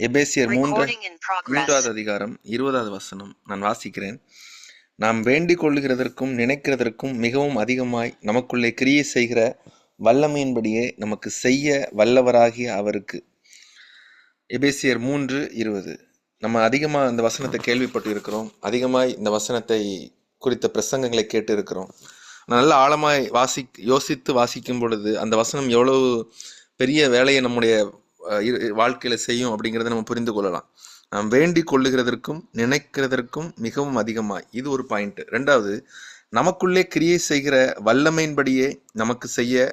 எபேசியர் 3வது அதிகாரம் 20வது வசனம் நான் வாசிக்கிறேன். நாம் வேண்டிக் கொள்ளுகிறதற்கும் நினைக்கிறதற்கும் மிகவும் அதிகமாய் நமக்குள்ளே கிரியை செய்கிற வல்லமையின்படியே நமக்கு செய்ய வல்லவராகிய அவருக்கு. எபேசியர் 3:20. நம்ம அதிகமாக இந்த வசனத்தை கேள்விப்பட்டு இருக்கிறோம், அதிகமாய் இந்த வசனத்தை குறித்த பிரசங்கங்களை கேட்டு இருக்கிறோம். நல்ல ஆழமாய் யோசித்து வாசிக்கும் பொழுது அந்த வசனம் எவ்வளவு பெரிய வேலையை நம்முடைய வாழ்க்கையில் செய்யும் அப்படிங்கிறத நம்ம புரிந்து கொள்ளலாம். நாம் வேண்டிக் கொள்ளுகிறதற்கும் நினைக்கிறதற்கும் மிகவும் அதிகமாய், இது ஒரு பாயிண்ட். ரெண்டாவது, நமக்குள்ளே கிரியை செய்கிற வல்லமையின்படியே நமக்கு செய்ய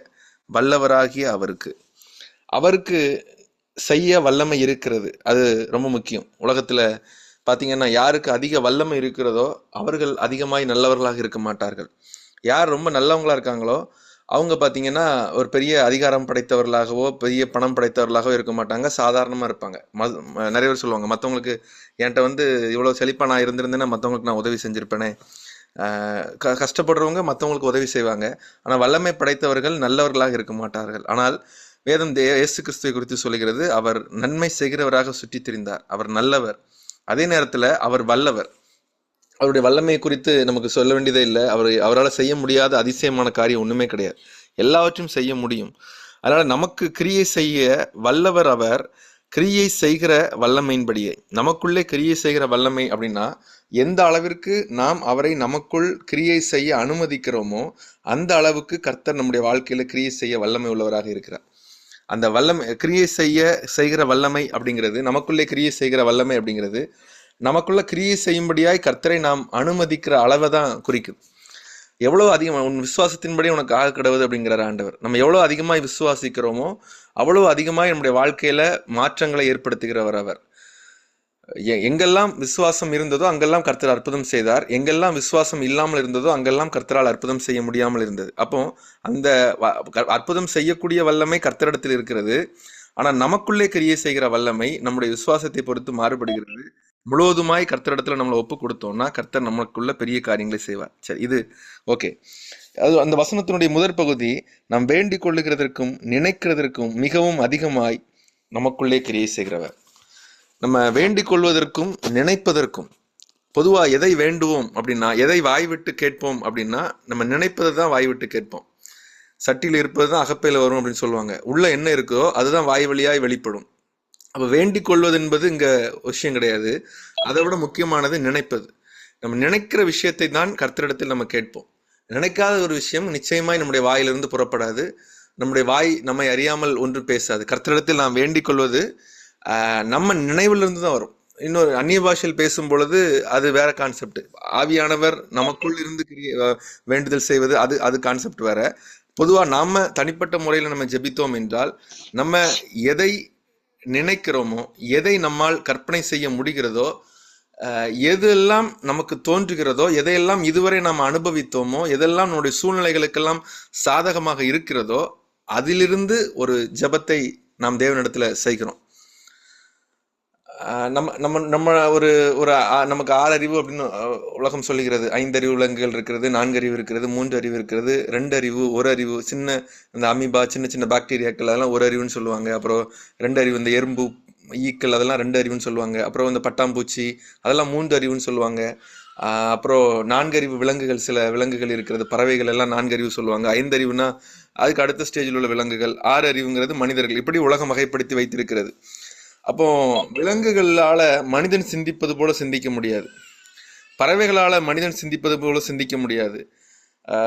வல்லவராகிய அவருக்கு செய்ய வல்லமை இருக்கிறது. அது ரொம்ப முக்கியம். உலகத்தில் பார்த்தீங்கன்னா யாருக்கு அதிக வல்லமை இருக்கிறதோ அவர்கள் அதிகமாய் நல்லவர்களாக இருக்க மாட்டார்கள். யார் ரொம்ப நல்லவங்களாக இருக்காங்களோ அவங்க பார்த்தீங்கன்னா ஒரு பெரிய அதிகாரம் படைத்தவர்களாகவோ பெரிய பணம் படைத்தவர்களாகவோ இருக்க மாட்டாங்க, சாதாரணமாக இருப்பாங்க. நிறைய பேர் சொல்லுவாங்க, மற்றவங்களுக்கு என்கிட்ட இவ்வளோ செழிப்பாக நான் இருந்திருந்தேன்னா மற்றவங்களுக்கு நான் உதவி செஞ்சுருப்பேனே. கஷ்டப்படுறவங்க மற்றவங்களுக்கு உதவி செய்வாங்க, ஆனால் வல்லமை படைத்தவர்கள் நல்லவர்களாக இருக்க மாட்டார்கள். ஆனால் வேதம் இயேசு கிறிஸ்துவை குறித்து சொல்லுகிறது, அவர் நன்மை செய்கிறவராக சுற்றி திரிந்தார். அவர் நல்லவர், அதே நேரத்தில் அவர் வல்லவர். அவருடைய வல்லமை குறித்து நமக்கு சொல்ல வேண்டியதே இல்லை. அவரால் செய்ய முடியாத அதிசயமான காரியம் ஒன்றுமே கிடையாது, எல்லாவற்றையும் செய்ய முடியும். அதனால் நமக்கு கிரியை செய்ய வல்லவர் அவர். கிரியை செய்கிற வல்லமையின்படியே, நமக்குள்ளே கிரியை செய்கிற வல்லமை அப்படின்னா எந்த அளவிற்கு நாம் அவரை நமக்குள் கிரியை செய்ய அனுமதிக்கிறோமோ அந்த அளவுக்கு கர்த்தர் நம்முடைய வாழ்க்கையில் கிரியை செய்ய வல்லமை உள்ளவராக இருக்கிறார். அந்த வல்லமை கிரியை செய்கிற வல்லமை அப்படிங்கிறது, நமக்குள்ளே கிரியை செய்கிற வல்லமை அப்படிங்கிறது நமக்குள்ள கிரியை செய்யும்படியாய் கர்த்தரை நாம் அனுமதிக்கிற அளவை தான் குறிக்கும். எவ்வளோ அதிகமாக உன் விசுவாசத்தின்படி உனக்கு ஆக கிடவுது அப்படிங்கிறார் ஆண்டவர். நம்ம எவ்வளோ அதிகமாக விசுவாசிக்கிறோமோ அவ்வளோ அதிகமாக நம்முடைய வாழ்க்கையில மாற்றங்களை ஏற்படுத்துகிறவர் அவர். எங்கெல்லாம் விசுவாசம் இருந்ததோ அங்கெல்லாம் கர்த்தர் அற்புதம் செய்தார், எங்கெல்லாம் விசுவாசம் இல்லாமல் இருந்ததோ அங்கெல்லாம் கர்த்தரால் அற்புதம் செய்ய முடியாமல் இருந்தது. அப்போ அந்த அற்புதம் செய்யக்கூடிய வல்லமை கர்த்தரிடத்தில் இருக்கிறது. ஆனால் நமக்குள்ளே கிரியை செய்கிற வல்லமை நம்முடைய விசுவாசத்தை பொறுத்து மாறுபடுகிறது. முழுவதுமாய் கர்த்தரிடத்துல நம்மளை ஒப்பு கொடுத்தோம்னா கர்த்தர் நமக்குள்ள பெரிய காரியங்களை செய்வார். சரி, இது ஓகே. அது அந்த வசனத்தினுடைய முதற் பகுதி, நாம் வேண்டிக் கொள்ளுகிறதற்கும் நினைக்கிறதற்கும் மிகவும் அதிகமாய் நமக்குள்ளே கிரியை செய்கிறவர். நம்ம வேண்டிக் கொள்வதற்கும் நினைப்பதற்கும், பொதுவாக எதை வேண்டுவோம் அப்படின்னா, எதை வாய் விட்டு கேட்போம் அப்படின்னா, நம்ம நினைப்பதை தான் வாய் விட்டு கேட்போம். சட்டியில் இருப்பது தான் அகப்பையில் வரும் அப்படின்னு சொல்லுவாங்க. உள்ள என்ன இருக்கோ அதுதான் வாய் வழியாய் வெளிப்படும். அப்போ வேண்டிக் கொள்வது என்பது இங்கே விஷயம் கிடையாது. அதை விட முக்கியமானது நினைப்பது. நம்ம நினைக்கிற விஷயத்தை தான் கர்த்தரிடத்தில் நம்ம கேட்போம். நினைக்காத ஒரு விஷயம் நிச்சயமாய் நம்முடைய வாயிலிருந்து புறப்படாது. நம்முடைய வாய் நம்மை அறியாமல் ஒன்று பேசாது. கர்த்தரிடத்தில் நாம் வேண்டிக் கொள்வது நம்ம நினைவிலிருந்து தான் வரும். இன்னொரு அந்நிய பாஷையில் பேசும் பொழுது அது வேற கான்செப்ட். ஆவியானவர் நமக்குள் இருந்து வேண்டுதல் செய்வது அது கான்செப்ட் வேற. பொதுவாக நாம தனிப்பட்ட முறையில் நம்ம ஜெபித்தோம் என்றால், நம்ம எதை நினைக்கிறோமோ, எதை நம்மால் கற்பனை செய்ய முடிகிறதோ, எதெல்லாம் நமக்கு தோன்றுகிறதோ, எதையெல்லாம் இதுவரை நாம் அனுபவித்தோமோ, எதெல்லாம் நம்முடைய சூழ்நிலைகளுக்கெல்லாம் சாதகமாக இருக்கிறதோ அதிலிருந்து ஒரு ஜெபத்தை நாம் தேவனிடத்துல செய்கிறோம். நம்ம ஒரு நமக்கு 6 அறிவு அப்படின்னு உலகம் சொல்லுகிறது. 5 அறிவு விலங்குகள் இருக்கிறது, 4 அறிவு இருக்கிறது, 3 அறிவு இருக்கிறது, 2 அறிவு, 1 அறிவு. சின்ன இந்த அமீபா, சின்ன சின்ன பாக்டீரியாக்கள் அதெல்லாம் 1 அறிவுன்னு சொல்லுவாங்க. அப்புறம் 2 அறிவு இந்த எறும்பு, ஈக்கள் அதெல்லாம் 2 அறிவுன்னு சொல்லுவாங்க. அப்புறம் இந்த பட்டாம்பூச்சி அதெல்லாம் 3 அறிவுன்னு சொல்லுவாங்க. அப்புறம் 4 அறிவு விலங்குகள், சில விலங்குகள் இருக்கிறது, பறவைகள் எல்லாம் 4 அறிவு சொல்லுவாங்க. 5 அறிவுனா அதுக்கு அடுத்த ஸ்டேஜில் உள்ள விலங்குகள். 6 அறிவுங்கிறது மனிதர்கள். இப்படி உலகம் வகைப்படுத்தி வைத்திருக்கிறது. அப்போ விலங்குகளால மனிதன் சிந்திப்பது போல சிந்திக்க முடியாது, பறவைகளால மனிதன் சிந்திப்பது போல சிந்திக்க முடியாது.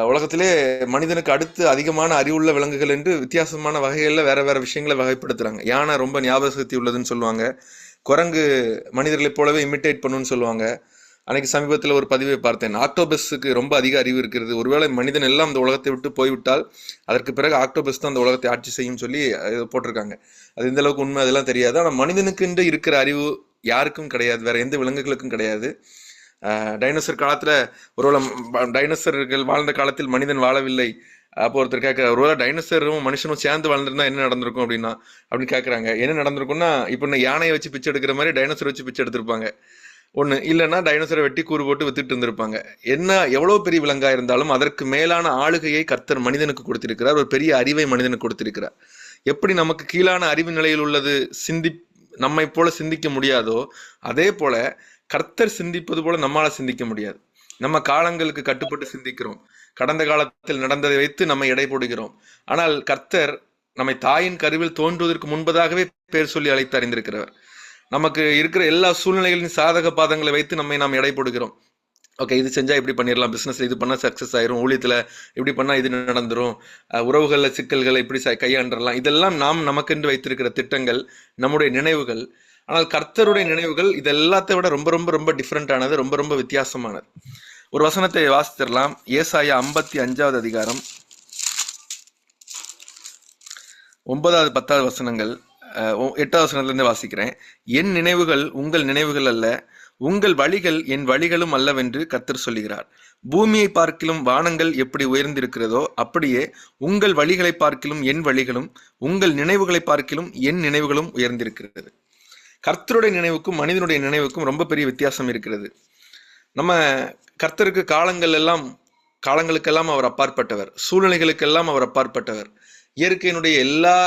உலகத்திலே மனிதனுக்கு அடுத்து அதிகமான அறிவுள்ள விலங்குகள் என்று வித்தியாசமான வகைகளில் வேற வேற விஷயங்களை வகைப்படுத்துறாங்க. யானை ரொம்ப ஞாபக சக்தி உள்ளதுன்னு சொல்லுவாங்க. குரங்கு மனிதர்களைப் போலவே இமிட்டேட் பண்ணுன்னு சொல்லுவாங்க. அன்னைக்கு சமீபத்தில் ஒரு பதிவை பார்த்தேன், ஆக்டோபஸுக்கு ரொம்ப அதிக அறிவு இருக்கிறது. ஒருவேளை மனிதன் எல்லாம் அந்த உலகத்தை விட்டு போய்விட்டால் அதற்கு பிறகு ஆக்டோபஸ் தான் அந்த உலகத்தை ஆட்சி செய்யும் சொல்லி போட்டிருக்காங்க. அது இந்த அளவுக்கு உண்மை அதெல்லாம் தெரியாது. ஆனால் மனிதனுக்கு இருக்கிற அறிவு யாருக்கும் கிடையாது, வேற எந்த விலங்குகளுக்கும் கிடையாது. டைனோசர் காலத்துல ஒருவேளை டைனோசர்கள் வாழ்ந்த காலத்தில் மனிதன் வாழவில்லை. அப்போ ஒருத்தர் கேட்கிறார், ஒருவேளை டைனோசரும் மனுஷனும் சேர்ந்து வாழ்ந்திருந்தா என்ன நடந்திருக்கும் அப்படின்னு கேட்கறாங்க. என்ன நடந்திருக்கும்னா, இப்போ யானையை வச்சு பிச்சை எடுக்கிற மாதிரி டைனோசர் வச்சு பிச்சை எடுத்திருப்பாங்க ஒன்று, இல்லைன்னா டைனோசரை வெட்டி கூறு போட்டு வித்துட்டு இருந்திருப்பாங்க. என்ன எவ்வளோ பெரிய விலங்கா இருந்தாலும் அதற்கு மேலான ஆளுகையை கர்த்தர் மனிதனுக்கு கொடுத்திருக்கிறார், ஒரு பெரிய அறிவை மனிதனுக்கு கொடுத்திருக்கிறார். எப்படி நமக்கு கீழான அறிவு நிலையில் உள்ளது நம்மை போல சிந்திக்க முடியாதோ, அதே போல கர்த்தர் சிந்திப்பது போல நம்மால சிந்திக்க முடியாது. நம்ம காலங்களுக்கு கட்டுப்பட்டு சிந்திக்கிறோம். கடந்த காலத்தில் நடந்ததை வைத்து நம்மை எடை போடுகிறோம். ஆனால் கர்த்தர் நம்மை தாயின் கருவில் தோன்றுவதற்கு முன்பதாகவே பேர் சொல்லி அழைத்து அறிந்திருக்கிறவர். நமக்கு இருக்கிற எல்லா சூழ்நிலைகளின் சாதக பாதங்களை வைத்து நம்மை நாம் எடை போடுகிறோம். ஓகே, இது செஞ்சா இப்படி பண்ணிடலாம், பிசினஸ்ல இது பண்ணா சக்சஸ் ஆயிரும், ஊழியத்துல இப்படி பண்ணா இது நடந்துரும், உறவுகள்ல சிக்கல்களை இப்படி கையாண்டலாம். இதெல்லாம் நாம் நமக்கென்று வைத்திருக்கிற திட்டங்கள், நம்முடைய நினைவுகள். ஆனால் கர்த்தருடைய நினைவுகள் இது எல்லாத்தை விட ரொம்ப ரொம்ப ரொம்ப டிஃப்ரெண்டானது, ரொம்ப ரொம்ப வித்தியாசமானது. ஒரு வசனத்தை வாசித்திடலாம். ஏசாயா 55வது அதிகாரம் 9வது 10வது வசனங்கள். 8வது வசனத்திலிருந்து வாசிக்கிறேன். என் நினைவுகள் உங்கள் நினைவுகள் அல்ல, உங்கள் வழிகள் என் வழிகளும் அல்லவென்று கர்த்தர் சொல்லுகிறார். பூமியை பார்க்கிலும் வானங்கள் எப்படி உயர்ந்திருக்கிறதோ அப்படியே உங்கள் வழிகளை பார்க்கிலும் என் வழிகளும், உங்கள் நினைவுகளை பார்க்கிலும் என் நினைவுகளும் உயர்ந்திருக்கிறது. கர்த்தருடைய நினைவுக்கும் மனிதனுடைய நினைவுக்கும் ரொம்ப பெரிய வித்தியாசம் இருக்கிறது. நம்ம கர்த்தருக்கு காலங்களுக்கெல்லாம் அவர் அப்பாற்பட்டவர், சூழ்நிலைகளுக்கெல்லாம் அவர் அப்பாற்பட்டவர். இயற்கையினுடைய எல்லா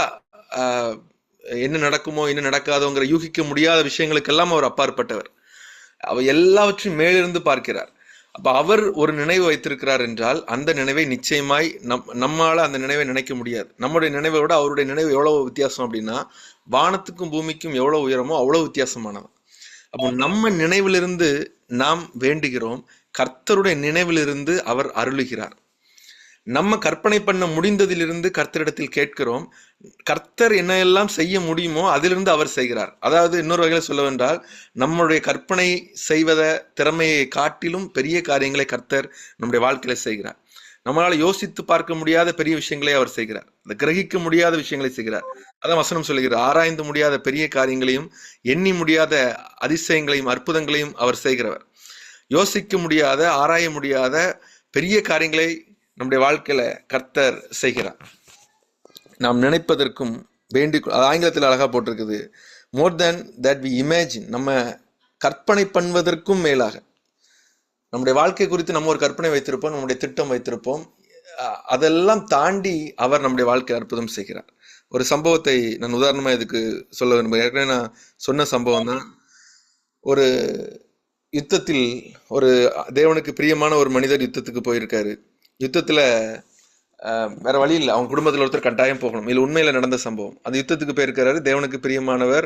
என்ன நடக்குமோ என்ன நடக்காதோங்கிற யூகிக்க முடியாத விஷயங்களுக்கெல்லாம் அவர் அப்பாற்பட்டவர். அவர் எல்லாவற்றையும் மேலிருந்து பார்க்கிறார். அப்ப அவர் ஒரு நினைவு வைத்திருக்கிறார் என்றால் அந்த நினைவை நிச்சயமாய் நம்மால அந்த நினைவை நினைக்க முடியாது. நம்முடைய நினைவை விட அவருடைய நினைவு எவ்வளவு வித்தியாசம் அப்படின்னா, வானத்துக்கும் பூமிக்கும் எவ்வளவு உயரமோ அவ்வளவு வித்தியாசமானவன். அப்போ நம்ம நினைவிலிருந்து நாம் வேண்டுகிறோம், கர்த்தருடைய நினைவிலிருந்து அவர் அருளுகிறார். நம்ம கற்பனை பண்ண முடிந்ததிலிருந்து கர்த்தரிடத்தில் கேட்கிறோம். கர்த்தர் என்னெல்லாம் செய்ய முடியுமோ அதிலிருந்து அவர் செய்கிறார். அதாவது இன்னொரு வகையில் சொல்லவென்றால், நம்முடைய கற்பனை செய்வத திறமையை காட்டிலும் பெரிய காரியங்களை கர்த்தர் நம்முடைய வாழ்க்கையில செய்கிறார். நம்மளால யோசித்து பார்க்க முடியாத பெரிய விஷயங்களை அவர் செய்கிறார். அந்த கிரகிக்க முடியாத விஷயங்களை செய்கிறார். அதான் வசனம் சொல்லுகிறார், ஆராய்ந்து முடியாத பெரிய காரியங்களையும் எண்ணி முடியாத அதிசயங்களையும் அற்புதங்களையும் அவர் செய்கிறவர். யோசிக்க முடியாத, ஆராய முடியாத பெரிய காரியங்களை நம்முடைய வாழ்க்கையில கர்த்தர் செய்கிறார். நாம் நினைப்பதற்கும் ஆங்கிலத்தில் அழகா போட்டிருக்குது, மோர் தேன் தட் வி இமேஜின். நம்ம கற்பனை பண்ணுவதற்கும் மேலாக நம்முடைய வாழ்க்கை குறித்து நம்ம ஒரு கற்பனை வைத்திருப்போம், நம்முடைய திட்டம் வைத்திருப்போம். அதெல்லாம் தாண்டி அவர் நம்முடைய வாழ்க்கை அற்புதம் செய்கிறார். ஒரு சம்பவத்தை நான் உதாரணமா இதுக்கு சொல்ல விரும்புகிறேன். ஏற்கனவே நான் சொன்ன சம்பவம் தான். ஒரு யுத்தத்தில் ஒரு தேவனுக்கு பிரியமான ஒரு மனிதர் யுத்தத்துக்கு போயிருக்காரு. யுத்தத்துல வேற வழி இல்லை, அவங்க குடும்பத்தில் ஒருத்தர் கட்டாயம் போகணும். இது உண்மையில நடந்த சம்பவம். அந்த யுத்தத்துக்கு போயிருக்கிறாரு. தேவனுக்கு பிரியமானவர்,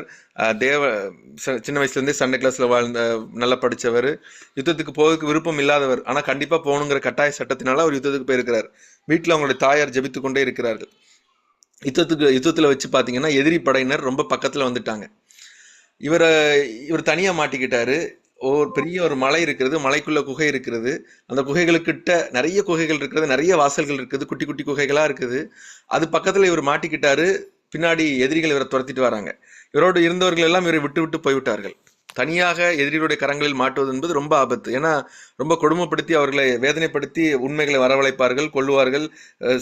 சின்ன வயசுல இருந்தே சண்டே கிளாஸ்ல வாழ்ந்த, நல்லா படிச்சவர், யுத்தத்துக்கு போகிறதுக்கு விருப்பம் இல்லாதவர். ஆனா கண்டிப்பா போகணுங்கிற கட்டாய சட்டத்தினால அவர் யுத்தத்துக்கு போயிருக்கிறார். வீட்டுல அவங்களுடைய தாயார் ஜெபித்து கொண்டே இருக்கிறார்கள். யுத்தத்துல வச்சு பாத்தீங்கன்னா எதிரி படையினர் ரொம்ப பக்கத்துல வந்துட்டாங்க. இவர் தனியா மாட்டிக்கிட்டாரு. ஒரு பெரிய ஒரு மலை இருக்கிறது, மலைக்குள்ள குகை இருக்கிறது. அந்த குகைகளுக்கிட்ட நிறைய குகைகள் இருக்கிறது, நிறைய வாசல்கள் இருக்குது, குட்டி குட்டி குகைகளா இருக்குது. அது பக்கத்துல இவர் மாட்டிக்கிட்டாரு. பின்னாடி எதிரிகள் இவரை துரத்திட்டு வராங்க. இவரோடு இருந்தவர்கள் எல்லாம் இவரை விட்டு விட்டு போய்விட்டார்கள். தனியாக எதிரிகளுடைய கரங்களில் மாட்டுவது என்பது ரொம்ப ஆபத்து. ஏன்னா ரொம்ப கொடுமைப்படுத்தி அவர்களை வேதனைப்படுத்தி உண்மைகளை வரவழைப்பார்கள், கொள்ளுவார்கள்,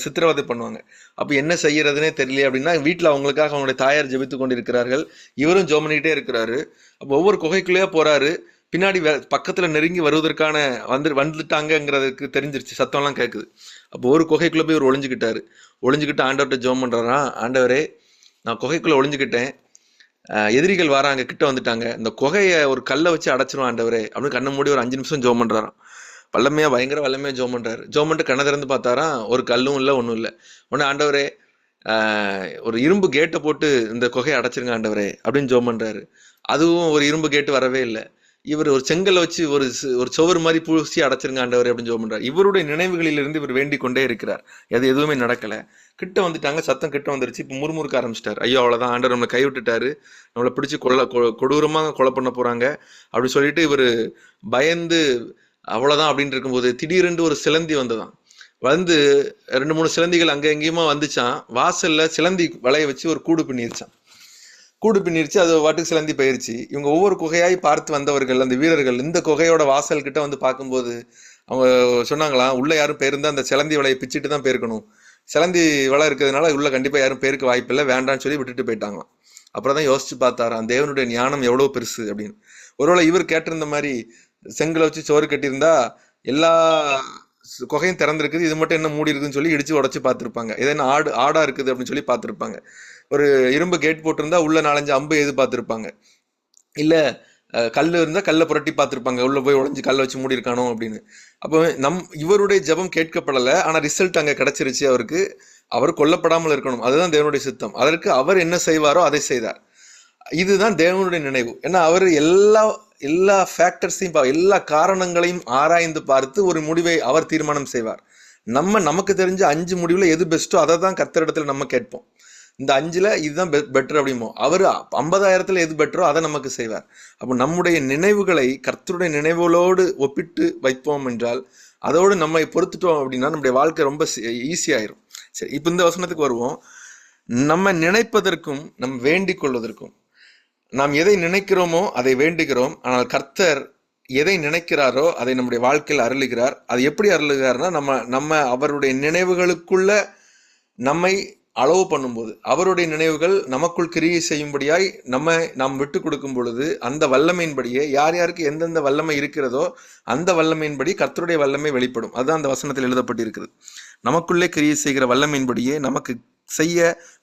சித்திரவதை பண்ணுவாங்க. அப்போ என்ன செய்யறதுனே தெரியல அப்படின்னா வீட்டில் அவங்களுக்காக அவங்களுடைய தாயார் ஜெபித்து கொண்டு இருக்கிறார்கள். இவரும் ஜெபம் பண்ணிக்கிட்டே இருக்கிறாரு. அப்போ ஒவ்வொரு குகைக்குள்ளேயே போறாரு. பின்னாடி பக்கத்துல நெருங்கி வருவதற்கான வந்துட்டாங்கிறதுக்கு தெரிஞ்சிருச்சு, சத்தம்லாம் கேட்குது. அப்போ ஒரு குகைக்குள்ள போய் இவர் ஒளிஞ்சுக்கிட்டு ஆண்டவர்கிட்ட ஜெபம் பண்றாராம். ஆண்டவரே, நான் குகைக்குள்ள ஒளிஞ்சுக்கிட்டேன், எதிரிகள் வராங்க, கிட்ட வந்துட்டாங்க, இந்த குகையை ஒரு கல்லை வச்சு அடைச்சிரும் ஆண்டவரே அப்படின்னு கண்ணை மூடி ஒரு 5 நிமிஷம் ஜெபம் பண்றாராம். பயங்கர வல்லமையா ஜெபம் பண்றாரு. ஜெபம் பண்ணிட்டு கண்ணை திறந்து பார்த்தாராம், ஒரு கல்லும் இல்லை, ஒன்றும் இல்லை. உடனே ஆண்டவரே, ஒரு இரும்பு கேட்டை போட்டு இந்த குகையை அடைச்சிருங்க ஆண்டவரே அப்படின்னு ஜெபம் பண்றாரு. அதுவும் ஒரு இரும்பு கேட்டு வரவே இல்லை. இவர் ஒரு செங்கல்ல வச்சு ஒரு சுவர் மாதிரி பூசி அடைச்சிருங்க ஆண்டவர் அப்படின்னு ஜெபம் பண்றாரு. இவருடைய நினைவுகளிலிருந்து இவர் வேண்டிக் கொண்டே இருக்கிறார். அது எதுவுமே நடக்கல. கிட்ட வந்துட்டாங்க, சத்தம் கிட்ட வந்துருச்சு. இப்ப முறுமுறுக்க ஆரம்பிச்சிட்டாரு. ஐயோ அவ்வளவுதான், ஆண்டவர் நம்மளை கைவிட்டுட்டாரு, நம்மளை பிடிச்சு கொடூரமாக கொலை பண்ண போறாங்க அப்படின்னு சொல்லிட்டு இவர் பயந்து அவ்வளவுதான் அப்படின்னு இருக்கும்போது திடீரென்று ஒரு சிலந்தி வந்ததான். வந்து 2-3 சிலந்திகள் அங்க எங்கேயுமா வந்துச்சான். வாசல்ல சிலந்தி வலைய வச்சு ஒரு கூடு பின்னிருச்சு. அது வாட்டுக்கு சிலந்தி போயிருச்சு. இவங்க ஒவ்வொரு குகையாய் பார்த்து வந்தவர்கள், அந்த வீரர்கள், இந்த குகையோட வாசல் கிட்ட வந்து பார்க்கும்போது அவங்க சொன்னாங்களாம், உள்ள யாரும் பேருந்தா அந்த சிலந்தி வலையை பிச்சுட்டு தான் பேருக்கணும், சிலந்தி வலை இருக்கிறதுனால உள்ள கண்டிப்பா யாரும் பேருக்கு வாய்ப்பில்லை, வேண்டான்னு சொல்லி விட்டுட்டு போயிட்டாங்களாம். அப்புறம் தான் யோசிச்சு பார்த்தாராம், தேவனுடைய ஞானம் எவ்வளவு பெருசு அப்படின்னு. ஒருவேளை இவர் கேட்டிருந்த மாதிரி செங்கலை வச்சு சோறு கட்டியிருந்தா எல்லா குகையும் திறந்திருக்குது, இது மட்டும் என்ன மூடி இருக்குதுன்னு சொல்லி இடிச்சு உடச்சு பார்த்துருப்பாங்க. ஏதோ ஆடா இருக்குது அப்படின்னு சொல்லி பார்த்துருப்பாங்க. ஒரு இரும்பு கேட் போட்டிருந்தா உள்ள 4-5 அம்பு எது பார்த்துருப்பாங்க, இல்லை கல் இருந்தால் கல்லை புரட்டி பார்த்துருப்பாங்க, உள்ளே போய் உடஞ்சி கல்லை வச்சு மூடி இருக்கானோ அப்படின்னு. அப்போ இவருடைய ஜெபம் கேட்கப்படலை, ஆனால் ரிசல்ட் அங்கே கிடச்சிருச்சு அவருக்கு. அவர் கொல்லப்படாமல் இருக்கணும், அதுதான் தேவனுடைய சித்தம். அதற்கு அவர் என்ன செய்வாரோ அதை செய்தார். இதுதான் தேவனுடைய நினைவு. ஏன்னா அவர் எல்லா ஃபேக்டர்ஸையும் எல்லா காரணங்களையும் ஆராய்ந்து பார்த்து ஒரு முடிவை அவர் தீர்மானம் செய்வார். நமக்கு தெரிஞ்ச 5 முடிவில் எது பெஸ்ட்டோ அதை தான் கர்த்தரிடத்தில் நம்ம கேட்போம். இந்த 5ல் இதுதான் பெட்டர் அப்படிமோ. அவர் 50,000 எது பெட்டரோ அதை நமக்கு செய்வார். அப்போ நம்முடைய நினைவுகளை கர்த்தருடைய நினைவுகளோடு ஒப்பிட்டு வைப்போம் என்றால், அதோடு நம்மை பொறுத்துட்டோம் அப்படின்னா நம்முடைய வாழ்க்கை ரொம்ப ஈஸியாயிரும். சரி, இப்போ இந்த வசனத்துக்கு வருவோம். நம்ம நினைப்பதற்கும் நம் வேண்டிக் கொள்வதற்கும், நாம் எதை நினைக்கிறோமோ அதை வேண்டுகிறோம், ஆனால் கர்த்தர் எதை நினைக்கிறாரோ அதை நம்முடைய வாழ்க்கையில் அருளுகிறார். அது எப்படி அருளுகிறார்னா, நம்ம அவருடைய நினைவுகளுக்குள்ள நம்மை அளவு பண்ணும்போது, அவருடைய நினைவுகள் நமக்குள் கிரியை செய்யும்படியாய் நாம் விட்டு கொடுக்கும் பொழுது, அந்த வல்லமையின்படியே யார் யாருக்கு எந்தெந்த வல்லமை இருக்கிறதோ அந்த வல்லமையின்படி கர்த்தருடைய வல்லமை வெளிப்படும். அதுதான் அந்த வசனத்தில் எழுதப்பட்டிருக்கிறது. நமக்குள்ளே கிரியை செய்கிற வல்லமையின்படியே நமக்கு செய்ய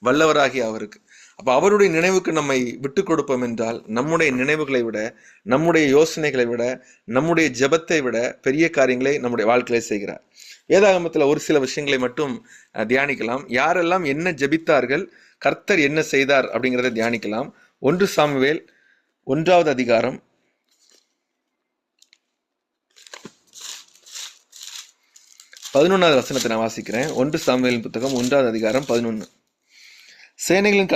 வல்லவராகிய அவருக்கு. அப்போ அவருடைய நினைவுக்கு நம்மை விட்டு கொடுப்போம் என்றால், நம்முடைய நினைவுகளை விட, நம்முடைய யோசனைகளை விட, நம்முடைய ஜெபத்தை விட பெரிய காரியங்களை நம்முடைய வாழ்க்கையிலே செய்கிறார். வேதாகமத்தில் ஒரு சில விஷயங்களை மட்டும் தியானிக்கலாம். யாரெல்லாம் என்ன ஜெபித்தார்கள், கர்த்தர் என்ன செய்தார் அப்படிங்கிறத தியானிக்கலாம். 1 சாமுவேல் 1வது அதிகாரம் 11வது வசனத்தை நான் வாசிக்கிறேன். 1 சாமுவேல் புத்தகம் 1வது அதிகாரம் 11. சேனைகளின்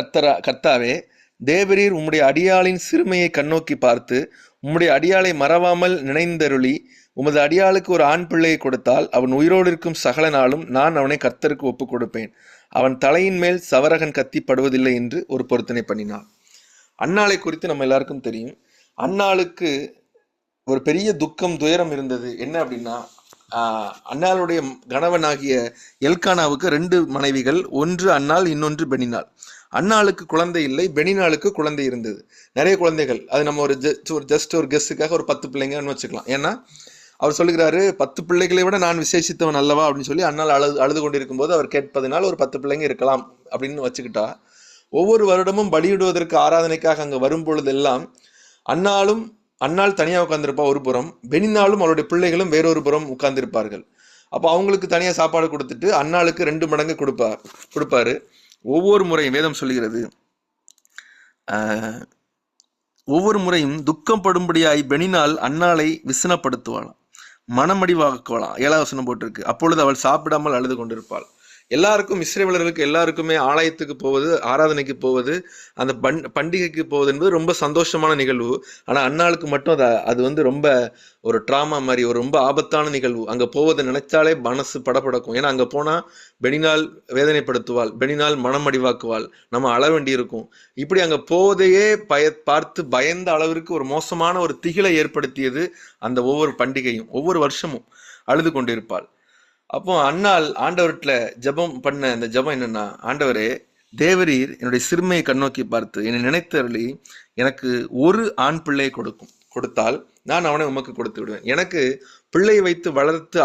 கர்த்தாவே, தேவரீர் உம்முடைய அடியாளின் சிறுமையை கண்ணோக்கி பார்த்து உம்முடைய அடியாளை மறவாமல் நினைந்தருளி உமது அடியாளுக்கு ஒரு ஆண் பிள்ளையை கொடுத்தால் அவன் உயிரோடு இருக்கும் சகல நாளும் நான் அவனை கர்த்தருக்கு ஒப்புக் கொடுப்பேன். அவன் தலையின் மேல் சவரகன் கத்திப்படுவதில்லை என்று ஒரு பொருத்தனை பண்ணினாள். அன்னாளை குறித்து நம்ம எல்லாருக்கும் தெரியும். அன்னாளுக்கு ஒரு பெரிய துக்கம், துயரம் இருந்தது. என்ன அப்படின்னா, அன்னாளுடைய கணவனாகிய எல்கானாவுக்கு 2 மனைவிகள், ஒன்று அன்னாள், இன்னொன்று பெனினாள். அன்னாளுக்கு குழந்தை இல்லை, பெனினாளுக்கு குழந்தை இருந்தது, நிறைய குழந்தைகள். அது நம்ம ஒரு கெஸ்ட்டுக்காக ஒரு 10 பிள்ளைங்கன்னு வச்சுக்கலாம். ஏன்னா அவர் சொல்லுகிறாரு, 10 பிள்ளைகளை விட நான் விசேஷித்தவன் அல்லவா அப்படின்னு சொல்லி அன்னாள் அழுது கொண்டிருக்கும் போது அவர் கேட்பதனால் ஒரு 10 பிள்ளைங்க இருக்கலாம் அப்படின்னு வச்சுக்கிட்டா, ஒவ்வொரு வருடமும் பலியிடுவதற்கு ஆராதனைக்காக அங்கே வரும் பொழுதெல்லாம் அன்னாள் தனியாக உட்கார்ந்திருப்பா ஒரு புறம், பெனினாலும் அவருடைய பிள்ளைகளும் வேறொரு புறம் உட்கார்ந்திருப்பார்கள். அப்போ அவங்களுக்கு தனியாக சாப்பாடு கொடுத்துட்டு அன்னாளுக்கு 2 மடங்கு கொடுப்பாரு. ஒவ்வொரு முறையும் வேதம் சொல்லுகிறது, ஒவ்வொரு முறையும் துக்கம் படும்படியாய் பெனினாள் அன்னாளை விசனப்படுத்துவாளாம், மனமடிவாக்குவாளாம். 7வது வசனம் போட்டிருக்கு. அப்பொழுது அவள் சாப்பிடாமல் அழுது கொண்டிருப்பாள். எல்லாருக்கும், இஸ்ரவேலர்களுக்கு எல்லாருக்குமே ஆலயத்துக்கு போவது, ஆராதனைக்கு போவது, அந்த பண்டிகைக்கு போவது என்பது ரொம்ப சந்தோஷமான நிகழ்வு. ஆனால் அன்னாளுக்கு மட்டும் அது ரொம்ப ஒரு ட்ராமா மாதிரி, ஒரு ரொம்ப ஆபத்தான நிகழ்வு. அங்கே போவதை நினைச்சாலே மனசு படப்படக்கும். ஏன்னா அங்கே போனால் பெனினாள் வேதனைப்படுத்துவாள், பெனினாள் மனமடிவாக்குவாள், நம்ம அழ வேண்டியிருக்கும். இப்படி அங்கே போவதையே பார்த்து பயந்த அளவிற்கு ஒரு மோசமான ஒரு திகிலை ஏற்படுத்தியது அந்த ஒவ்வொரு பண்டிகையும். ஒவ்வொரு வருஷமும் அழுது கொண்டிருப்பாள். அப்போ அன்னாள் ஆண்டவர்கிட்ட ஜெபம் பண்ண அந்த ஜெபம் என்னன்னா, ஆண்டவரே, தேவரீர் என்னுடைய சிறுமையை கண்ணோக்கி பார்த்து என்னை நினைத்தருளி எனக்கு ஒரு ஆண் பிள்ளையை கொடுத்தால் நான் அவனை உமக்கு கொடுத்து விடுவேன். எனக்கு பிள்ளையை வைத்து வளர்த்து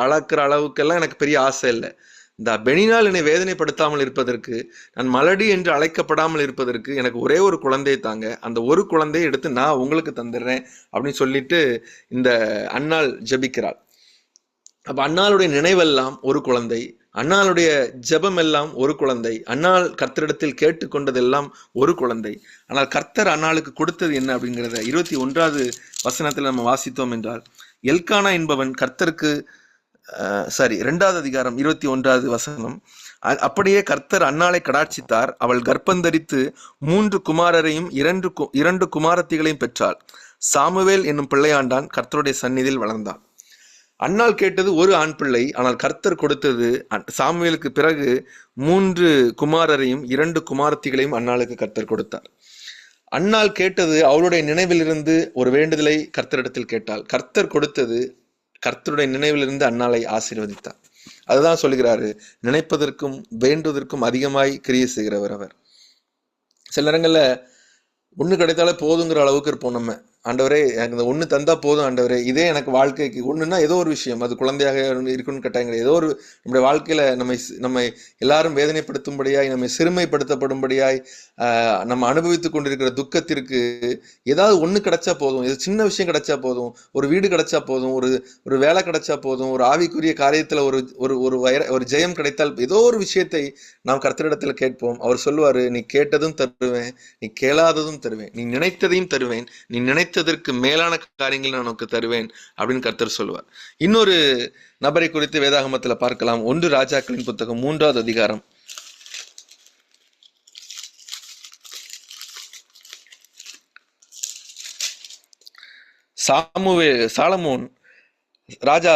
ஆளாக்குற அளவுக்கெல்லாம் எனக்கு பெரிய ஆசை இல்லை. இந்த பெனினாள் என்னை வேதனைப்படுத்தாமல் இருப்பதற்கு, நான் மலடி என்று அழைக்கப்படாமல் இருப்பதற்கு எனக்கு ஒரே ஒரு குழந்தையை தாங்க, அந்த ஒரு குழந்தையை எடுத்து நான் உங்களுக்கு தந்துடுறேன் அப்படின்னு சொல்லிட்டு இந்த அன்னாள் ஜெபிக்கிறாள். அப்போ அன்னாளுடைய நினைவெல்லாம் ஒரு குழந்தை, அன்னாளுடைய ஜெபம் எல்லாம் ஒரு குழந்தை, அன்னாள் கர்த்தரிடத்தில் கேட்டுக்கொண்டதெல்லாம் ஒரு குழந்தை. ஆனால் கர்த்தர் அன்னாளுக்கு கொடுத்தது என்ன அப்படிங்கிறத 21வது வசனத்தில் நம்ம வாசித்தோம் என்றால், எல்கானா என்பவன் கர்த்தருக்கு 2வது அதிகாரம் 21வது வசனம், அப்படியே கர்த்தர் அன்னாளை கடாட்சித்தார். அவள் கர்ப்பந்தரித்து 3 குமாரரையும் 2 குமாரத்திகளையும் பெற்றாள். சாமுவேல் என்னும் பிள்ளையாண்டான் கர்த்தருடைய சந்நிதியில் வளர்ந்தான். அன்னாள் கேட்டது ஒரு ஆண் பிள்ளை, ஆனால் கர்த்தர் கொடுத்தது சாமுவேலுக்கு பிறகு 3 குமாரரையும் 2 குமாரத்திகளையும் அன்னாளுக்கு கர்த்தர் கொடுத்தார். அன்னாள் கேட்டது அவளுடைய நினைவிலிருந்து ஒரு வேண்டுதலை கர்த்தரிடத்தில் கேட்டாள். கர்த்தர் கொடுத்தது கர்த்தருடைய நினைவிலிருந்து அன்னாளை ஆசீர்வதித்தார். அதுதான் சொல்கிறாரு, நினைப்பதற்கும் வேண்டுவதற்கும் அதிகமாய் கிரியை செய்கிறவர் அவர். சில நேரங்களில் ஒன்று கிடைத்தாலே போதுங்கிற அளவுக்கு இருப்போம் நம்ம. ஆண்டவரே எனக்கு இந்த ஒன்று தந்தா போதும் ஆண்டவரே, இதே எனக்கு வாழ்க்கைக்கு ஒன்றுனா ஏதோ ஒரு விஷயம், அது குழந்தையாக இருக்குன்னு கட்டாயம் கிடையாது. ஏதோ ஒரு நம்முடைய வாழ்க்கையில் நம்மை எல்லாரும் வேதனைப்படுத்தும்படியாய், நம்மை சிறுமைப்படுத்தப்படும்படியாய், நம்ம அனுபவித்து கொண்டிருக்கிற துக்கத்திற்கு ஏதாவது ஒன்று கிடைச்சா போதும், இது சின்ன விஷயம் கிடைச்சா போதும், ஒரு வீடு கிடைச்சா போதும், ஒரு ஒரு வேலை கிடைச்சா போதும், ஒரு ஆவிக்குரிய காரியத்தில் ஒரு ஒரு ஒரு ஒரு ஜெயம் கிடைத்தால், ஏதோ ஒரு விஷயத்தை நாம் கர்த்தரிடத்தில் கேட்போம். அவர் சொல்லுவார், நீ கேட்டதும் தருவேன், நீ கேளாததும் தருவேன், நீ நினைத்ததையும் தருவேன், நீ நினைத்ததற்கு மேலான காரியங்கள் நான் உனக்கு தருவேன் அப்படின்னு கர்த்தர் சொல்லுவார். இன்னொரு நபரை குறித்து வேதாகமத்தில் பார்க்கலாம். 1 ராஜாக்களின் புத்தகம் 3வது அதிகாரம். சாலமோன் ராஜா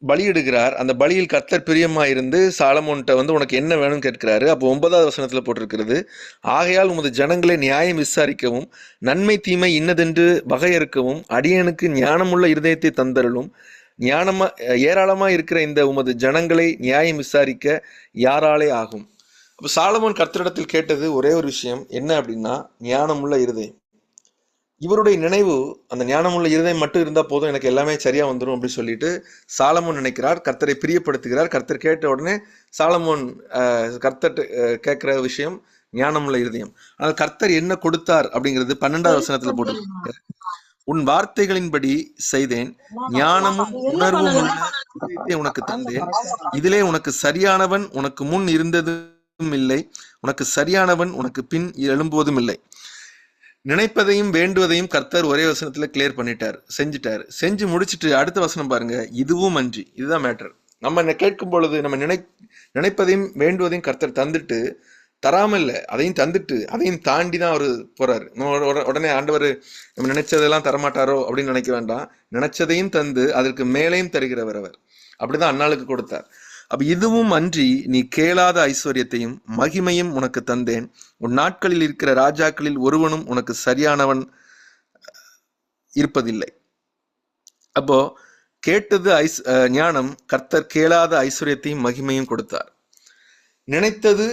பலியிடுகிறார். அந்த பலியில் கர்த்தர் பிரியமா இருந்து சாலமோன்கிட்ட உனக்கு என்ன வேணும்னு கேட்கிறாரு. அப்போ 9வது வசனத்துல போட்டிருக்கிறது, ஆகையால் உமது ஜனங்களை நியாயம் விசாரிக்கவும் நன்மை தீமை இன்னதென்று வகையறுக்கவும் அடியனுக்கு ஞானமுள்ள இருதயத்தை தந்தருளும். ஞானமா ஏராளமா இருக்கிற இந்த உமது ஜனங்களை நியாயம் விசாரிக்க யாராலே ஆகும். அப்போ சாலமோன் கர்த்தரிடத்தில் கேட்டது ஒரே ஒரு விஷயம், என்ன அப்படின்னா ஞானமுள்ள இருதயம். இவருடைய நினைவு அந்த ஞானமுள்ள இருதயம் மட்டும் இருந்தால் போதும், எனக்கு எல்லாமே சரியாக வந்துடும் அப்படின்னு சொல்லிட்டு சாலமோன் நினைக்கிறார். கர்த்தரை பிரியப்படுத்துகிறார். கர்த்தர் கேட்ட உடனே சாலமோன் கர்த்தர் கேட்குற விஷயம் ஞானமுள்ள இருதயம். ஆனால் கர்த்தர் என்ன கொடுத்தார் அப்படிங்கிறது 12வது வசனத்தில் போட்டு, உன் வார்த்தைகளின்படி செய்தேன், ஞானமும் உணர்வும் உள்ள இதயத்தை உனக்கு தந்தேன், இதிலே உனக்கு சரியானவன் உனக்கு முன் இருந்ததும் இல்லை, உனக்கு சரியானவன் உனக்கு பின் எழும்புவதும் இல்லை. நினைப்பதையும் வேண்டுவதையும் கர்த்தர் ஒரே வசனத்துல கிளியர் பண்ணிட்டார், செஞ்சுட்டார். செஞ்சு முடிச்சுட்டு அடுத்த வசனம் பாருங்க, இதுவும் அன்றி. இதுதான் மேட்டர். நம்ம கேட்கும் பொழுது நம்ம நினைப்பதையும் வேண்டுவதையும் கர்த்தர் தந்துட்டு தராம இல்லை, அதையும் தந்துட்டு அதையும் தாண்டி தான் அவர் போறாரு. உடனே ஆண்டவர் நம்ம நினைச்சதெல்லாம் தரமாட்டாரோ அப்படின்னு நினைக்க வேண்டாம். நினைச்சதையும் தந்து அதற்கு மேலேயும் தருகிறவர் அவர். அப்படிதான் அன்னாளுக்கு கொடுத்தார். அப்ப இதுவும் அன்றி நீ கேளாத ஐஸ்வர்யத்தையும் மகிமையும் உனக்கு தந்தேன், உன் நாட்களில் இருக்கிற ராஜாக்களில் ஒருவனும் உனக்கு சரியானவன் இருப்பதில்லை. அப்போ கேட்டது ஞானம், கர்த்தர் கேளாத ஐஸ்வர்யத்தையும் மகிமையும் கொடுத்தார். நினைத்தது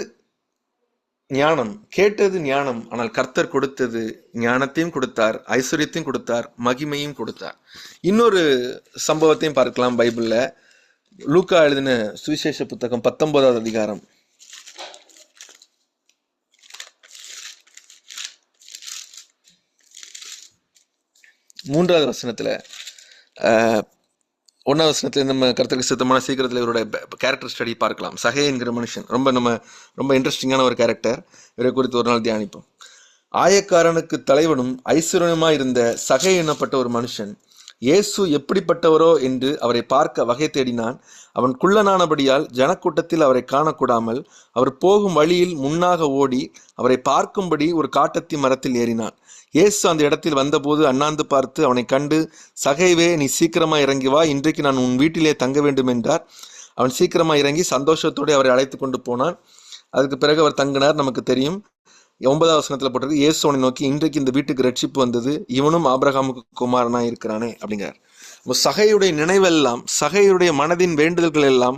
ஞானம், கேட்டது ஞானம், ஆனால் கர்த்தர் கொடுத்தது ஞானத்தையும் கொடுத்தார், ஐஸ்வர்யத்தையும் கொடுத்தார், மகிமையும் கொடுத்தார். இன்னொரு சம்பவத்தையும் பார்க்கலாம் பைபிள்ல. லூக்கா எழுதின சுவிசேஷ புத்தகம் 19வது அதிகாரம் 3வது வசனத்துல 1வது வசனத்துல நம்ம கர்த்தருக்கு சித்தமான சீக்கிரத்தில் இவருடைய கேரக்டர் ஸ்டடி பார்க்கலாம். சகை என்கிற மனுஷன் ரொம்ப இன்ட்ரெஸ்டிங்கான ஒரு கேரக்டர். இவரை குறித்து ஒரு நாள் தியானிப்போம். ஆயக்காரனுக்கு தலைவனும் ஐஸ்வர்யமாய் இருந்த சகை எண்ணப்பட்ட ஒரு மனுஷன் இயேசு எப்படிப்பட்டவரோ என்று அவரை பார்க்க வகை தேடினான். அவன் குள்ளனானபடியால் ஜனக்கூட்டத்தில் அவரை காணக்கூடாமல் அவர் போகும் வழியில் முன்னாக ஓடி அவரை பார்க்கும்படி ஒரு காட்டத்தி மரத்தில் ஏறினான். இயேசு அந்த இடத்தில் வந்தபோது அண்ணாந்து பார்த்து அவனை கண்டு, சகைவே, நீ சீக்கிரமா இறங்கி வா, இன்றைக்கு நான் உன் வீட்டிலே தங்க வேண்டும் என்றார். அவன் சீக்கிரமா இறங்கி சந்தோஷத்தோடு அவரை அழைத்து கொண்டு போனான். அதுக்கு பிறகு அவர் தங்கினார். நமக்கு தெரியும். 9வது வசனத்துல போட்டிருக்கு, இயேசு அவனை நோக்கி, இன்றைக்கு இந்த வீட்டுக்கு ரட்சிப்பு வந்தது, இவனும் ஆபிரகாமுக்கு குமாரனா இருக்கிறானே அப்படிங்கிறார். சகையுடைய நினைவெல்லாம், சகையுடைய மனதின் வேண்டுதல்கள் எல்லாம்,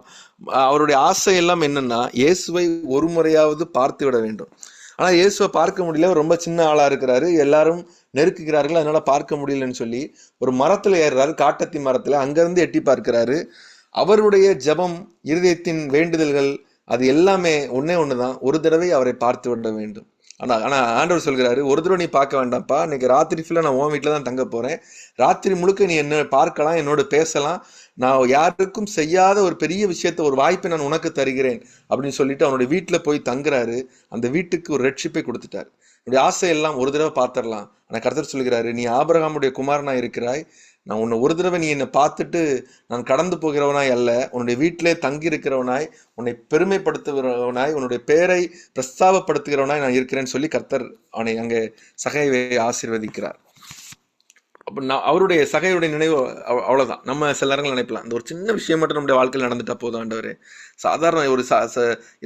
அவருடைய ஆசை எல்லாம் என்னன்னா, இயேசுவை ஒரு முறையாவது பார்த்து விட வேண்டும். ஆனா இயேசுவை பார்க்க முடியல, ரொம்ப சின்ன ஆளா இருக்கிறாரு, எல்லாரும் நெருக்குகிறார்கள், அதனால பார்க்க முடியலன்னு சொல்லி ஒரு மரத்துல ஏறுறாரு, காட்டத்தி மரத்துல. அங்கிருந்து எட்டி பார்க்கிறாரு. அவருடைய ஜெபம், இருதயத்தின் வேண்டுதல்கள், அது எல்லாமே ஒண்ணுதான், ஒரு தடவை அவரை பார்த்து விட வேண்டும். ஆனா ஆண்டவர் சொல்கிறாரு, ஒரு தடவை நீ பார்க்க வேண்டாம்ப்பா, இன்னைக்கு ராத்திரி ஃபுல்லா நான் உன் வீட்டில் தான் தங்க போறேன், ராத்திரி முழுக்க நீ என்ன பார்க்கலாம், என்னோட பேசலாம், நான் யாருக்கும் செய்யாத ஒரு பெரிய விஷயத்த, ஒரு வாய்ப்பை நான் உனக்கு தருகிறேன் அப்படின்னு சொல்லிட்டு அவனுடைய வீட்டில் போய் தங்குறாரு. அந்த வீட்டுக்கு ஒரு ரட்சிப்பை கொடுத்துட்டார். என்னுடைய ஆசையெல்லாம் ஒரு தடவை பார்த்துடலாம். ஆனால் கர்த்தர் சொல்கிறாரு, நீ ஆபிரகாமுடைய குமாரனா இருக்கிறாய், நான் உன்னை ஒரு தடவை நீ என்னை பார்த்துட்டு நான் கடந்து போகிறவனாய் அல்ல, உன்னுடைய வீட்டிலே தங்கி இருக்கிறவனாய், உன்னை பெருமைப்படுத்துகிறவனாய், உன்னுடைய பேரை பிரஸ்தாபப்படுத்துகிறவனாய் நான் இருக்கிறேன்னு சொல்லி கர்த்தர் அவனை அங்கே சகையை ஆசீர்வதிக்கிறார். அப்போ அவருடைய சகையுடைய நினைவு அவ்வளோதான். நம்ம சில நேரங்கள் நினைப்பலாம், இந்த ஒரு சின்ன விஷயம் மட்டும் நம்முடைய வாழ்க்கையில் நடந்துட்டா போதும் ஆண்டவரே, சாதாரண ஒரு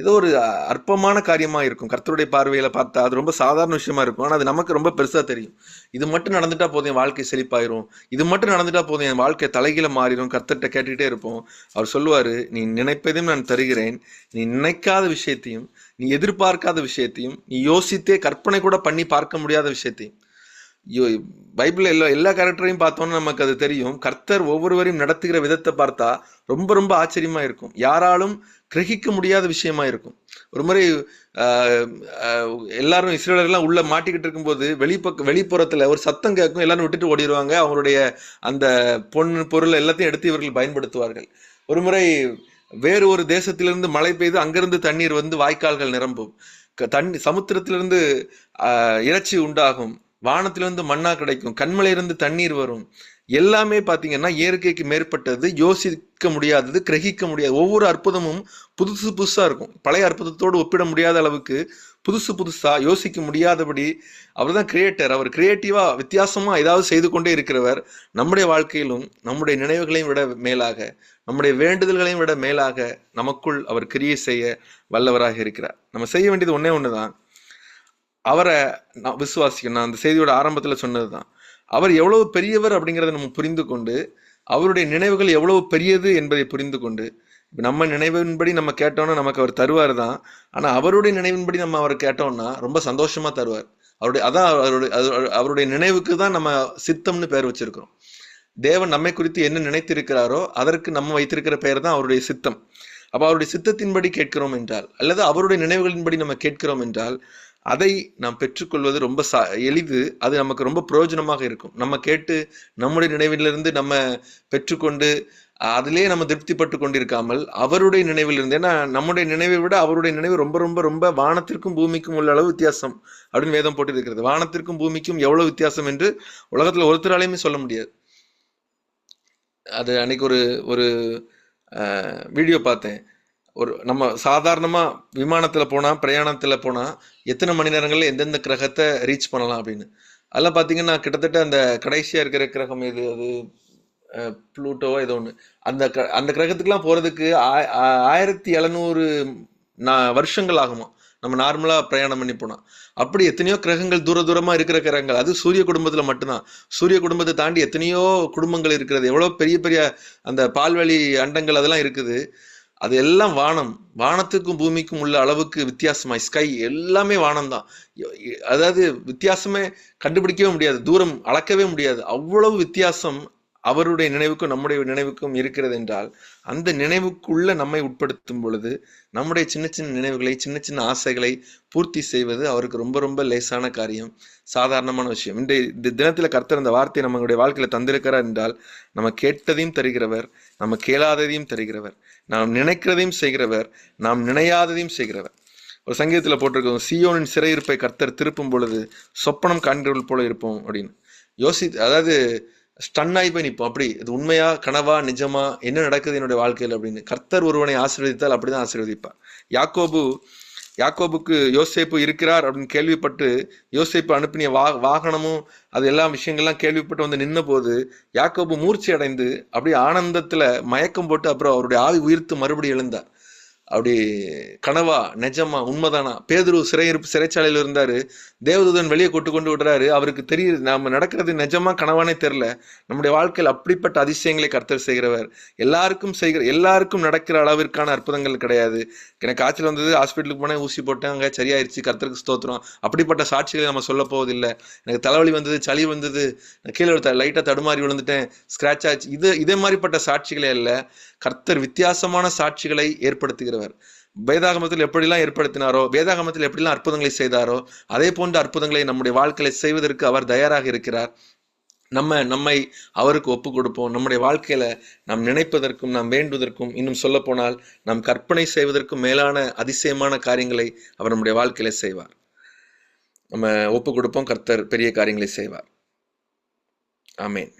ஏதோ ஒரு அற்பமான காரியமாக இருக்கும், கர்த்தருடைய பார்வையில் பார்த்தா அது ரொம்ப சாதாரண விஷயமா இருக்கும். ஆனால் அது நமக்கு ரொம்ப பெருசாக தெரியும். இது மட்டும் நடந்துட்டா போதும், என் வாழ்க்கை செழிப்பாயிரும், இது மட்டும் நடந்துட்டா போதும், என் வாழ்க்கை தலைகீழ மாறிடும். கர்த்தர்கிட்ட கேட்டுக்கிட்டே இருப்போம். அவர் சொல்லுவார், நீ நினைப்பதையும் நான் தருகிறேன், நீ நினைக்காத விஷயத்தையும், நீ எதிர்பார்க்காத விஷயத்தையும், நீ யோசித்தே கற்பனை கூட பண்ணி பார்க்க முடியாத விஷயத்தையும், பைபிள் எல்லா கேரக்டரையும் பார்த்தோம்னா நமக்கு அது தெரியும். கர்த்தர் ஒவ்வொருவரையும் நடத்துகிற விதத்தை பார்த்தா ரொம்ப ரொம்ப ஆச்சரியமா இருக்கும். யாராலும் கிரகிக்க முடியாத விஷயமா இருக்கும். ஒரு முறை எல்லாரும் இஸ்ரேலர்லாம் உள்ள மாட்டிக்கிட்டு இருக்கும்போது வெளிப்புறத்துல ஒரு சத்தம் கேட்கும், எல்லாரும் விட்டுட்டு ஓடிடுவாங்க. அவங்களுடைய அந்த பொருள் எல்லாத்தையும் எடுத்து இவர்கள் பயன்படுத்துவார்கள். ஒரு முறை வேறு ஒரு தேசத்திலிருந்து மழை பெய்து அங்கிருந்து தண்ணீர் வந்து வாய்க்கால்கள் நிரம்பும். சமுத்திரத்திலிருந்து இறைச்சி உண்டாகும், வானத்திலிருந்து மண்ணா கிடைக்கும், கண்மலையிலிருந்து தண்ணீர் வரும். எல்லாமே பார்த்தீங்கன்னா இயற்கைக்கு மேற்பட்டது, யோசிக்க முடியாதது, கிரகிக்க முடியாது. ஒவ்வொரு அற்புதமும் புதுசு புதுசா இருக்கும். பழைய அற்புதத்தோடு ஒப்பிட முடியாத அளவுக்கு புதுசு புதுசா, யோசிக்க முடியாதபடி. அவர் தான் கிரியேட்டர். அவர் கிரியேட்டிவா வித்தியாசமா ஏதாவது செய்து கொண்டே இருக்கிறவர். நம்முடைய வாழ்க்கையிலும் நம்முடைய நினைவுகளையும் விட மேலாக, நம்முடைய வேண்டுதல்களையும் விட மேலாக நமக்குள் அவர் கிரியை செய்ய வல்லவராக இருக்கிறார். நம்ம செய்ய வேண்டியது ஒன்னே ஒண்ணுதான், அவரை விசுவாசிக்கணும். நான் அந்த செய்தியோட ஆரம்பத்துல சொன்னதுதான், அவர் எவ்வளவு பெரியவர் அப்படிங்கிறத நம்ம புரிந்து கொண்டு, அவருடைய நினைவுகள் எவ்வளவு பெரியது என்பதை புரிந்து கொண்டு, நம்ம நினைவின்படி நம்ம கேட்டோம்னா நமக்கு அவர் தருவார் தான். ஆனா அவருடைய நினைவின்படி நம்ம அவர் கேட்டோம்னா ரொம்ப சந்தோஷமா தருவார். அவருடைய நினைவுக்கு தான் நம்ம சித்தம்னு பெயர் வச்சிருக்கிறோம். தேவன் நம்மை குறித்து என்ன நினைத்திருக்கிறாரோ அதற்கு நம்ம வைத்திருக்கிற பெயர் தான் அவருடைய சித்தம். அப்ப அவருடைய சித்தத்தின்படி கேட்கிறோம் என்றால், அல்லது அவருடைய நினைவுகளின்படி நம்ம கேட்கிறோம் என்றால், அதை நாம் பெற்றுக்கொள்வது ரொம்ப எளிது. அது நமக்கு ரொம்ப பிரயோஜனமாக இருக்கும். நம்ம கேட்டு நம்முடைய நினைவிலிருந்து நம்ம பெற்றுக்கொண்டு அதிலே நம்ம திருப்திப்பட்டு கொண்டிருக்காமல் அவருடைய நினைவிலிருந்து, ஏன்னா நம்முடைய நினைவை விட அவருடைய நினைவு ரொம்ப ரொம்ப ரொம்ப வானத்திற்கும் பூமிக்கும் உள்ள அளவு வித்தியாசம் அப்படின்னு வேதம் போட்டு இருக்கிறது. வானத்திற்கும் பூமிக்கும் எவ்வளவு வித்தியாசம் என்று உலகத்துல ஒருத்தராலையுமே சொல்ல முடியாது. அது அன்னைக்கு ஒரு வீடியோ பார்த்தேன். நம்ம சாதாரணமா விமானத்துல போனா, பிரயாணத்துல போனா எத்தனை மணி நேரங்கள்ல எந்தெந்த கிரகத்தை ரீச் பண்ணலாம் அப்படின்னு. அதெல்லாம் பாத்தீங்கன்னா கிட்டத்தட்ட அந்த கடைசியா இருக்கிற கிரகம் எது, அது புளூட்டோவோ ஏதோ ஒண்ணு. அந்த கிரகத்துக்குலாம் போறதுக்கு 1700 வருஷங்கள் ஆகுமா நம்ம நார்மலா பிரயாணம் பண்ணி போனா. அப்படி எத்தனையோ கிரகங்கள், தூரமா இருக்கிற கிரகங்கள். அது சூரிய குடும்பத்துல மட்டும்தான். சூரிய குடும்பத்தை தாண்டி எத்தனையோ குடும்பங்கள் இருக்கிறது. எவ்வளவு பெரிய பெரிய அந்த பால்வெளி அண்டங்கள் அதெல்லாம் இருக்குது. அது எல்லாம் வானம். வானத்துக்கும் பூமிக்கும் உள்ள அளவுக்கு வித்தியாசமா, ஸ்கை எல்லாமே வானம் தான். அதாவது வித்தியாசமே கண்டுபிடிக்கவே முடியாது, தூரம் அளக்கவே முடியாது. அவ்வளவு வித்தியாசம் அவருடைய நினைவுக்கும் நம்முடைய நினைவுக்கும் இருக்கிறது என்றால், அந்த நினைவுக்குள்ள நம்மை உட்படுத்தும் பொழுது நம்முடைய சின்ன சின்ன நினைவுகளை, சின்ன சின்ன ஆசைகளை பூர்த்தி செய்வது அவருக்கு ரொம்ப ரொம்ப லேசான காரியம், சாதாரணமான விஷயம். இந்த தினத்துல கர்த்தர் அந்த வார்த்தையை நம்மளுடைய வாழ்க்கையில தந்திருக்கிறார் என்றால், நம்ம கேட்டதையும் தருகிறவர், நம்ம கேளாததையும் தருகிறவர், நாம் நினைக்கிறதையும் செய்கிறவர், நாம் நினையாததையும் செய்கிறவர். ஒரு சங்கீதத்துல போட்டிருக்கோம், சீயோனின் சிறையிருப்பை கர்த்தர் திருப்பும் பொழுது சொப்பனம் காண்கிறவர்கள் போல இருப்போம் அப்படின்னு. அதாவது ஸ்டன் ஆகி போய் நிற்போம். அப்படி இது உண்மையா, கனவா, நிஜமா, என்ன நடக்குது என்னுடைய வாழ்க்கையில் அப்படின்னு. கர்த்தர் ஒருவனை ஆசீர்வதித்தால் அப்படிதான் ஆசீர்வதிப்பார். யாக்கோபுக்கு யோசேப்பு இருக்கிறார் அப்படின்னு கேள்விப்பட்டு, யோசேப்பு அனுப்பின வாகனமும் அது எல்லா விஷயங்கள்லாம் கேள்விப்பட்டு வந்து நின்ன போது, யாக்கோபு மூர்ச்சி அடைந்து அப்படியே ஆனந்தத்துல மயக்கம் போட்டு அப்புறம் அவருடைய ஆவி உயிர்த்து மறுபடியும் எழுந்தார். அப்படி கனவா, நிஜமா, உண்மைதானா? பேதுரு சிறைச்சாலையில இருந்தாரு. தேவதூதன் வெளியே கொண்டு விடுறாரு. அவருக்கு தெரியுது நாம நடக்கிறது நிஜமா கனவானே தெரியல. நம்முடைய வாழ்க்கையில் அப்படிப்பட்ட அதிசயங்களை கர்த்தர் செய்கிறவர். எல்லாருக்கும் நடக்கிற அளவிற்கான அற்புதங்கள் கிடையாது. எனக்கு காய்ச்சல் வந்தது, ஹாஸ்பிட்டலுக்கு போனேன், ஊசி போட்டேன், அங்கே சரியாயிருச்சு, கர்த்தருக்கு ஸ்தோத்திரம். அப்படிப்பட்ட சாட்சிகளை நம்ம சொல்ல போவதில்லை. எனக்கு தலைவலி வந்தது, சளி வந்தது, கீழே லைட்டா தடுமாறி விழுந்துட்டேன், ஸ்கிராச் ஆச்சு, இதே மாதிரிப்பட்ட சாட்சிகளே அல்ல. கர்த்தர் வித்தியாசமான சாட்சிகளை ஏற்படுத்துகிறவர். வேதாகமத்தில் எப்படிலாம் ஏற்படுத்தினாரோ, வேதாகமத்தில் எப்படிலாம் அற்புதங்களை செய்தாரோ, அதே போன்ற அற்புதங்களை நம்முடைய வாழ்க்கையை செய்வதற்கு அவர் தயாராக இருக்கிறார். நம்மை அவருக்கு ஒப்பு கொடுப்போம். நம்முடைய வாழ்க்கையில நாம் நினைப்பதற்கும், நாம் வேண்டுவதற்கும், இன்னும் சொல்ல போனால் நாம் கற்பனை செய்வதற்கும் மேலான அதிசயமான காரியங்களை அவர் நம்முடைய வாழ்க்கையில செய்வார். நம்ம ஒப்பு கொடுப்போம். கர்த்தர் பெரிய காரியங்களை செய்வார். ஆமேன்.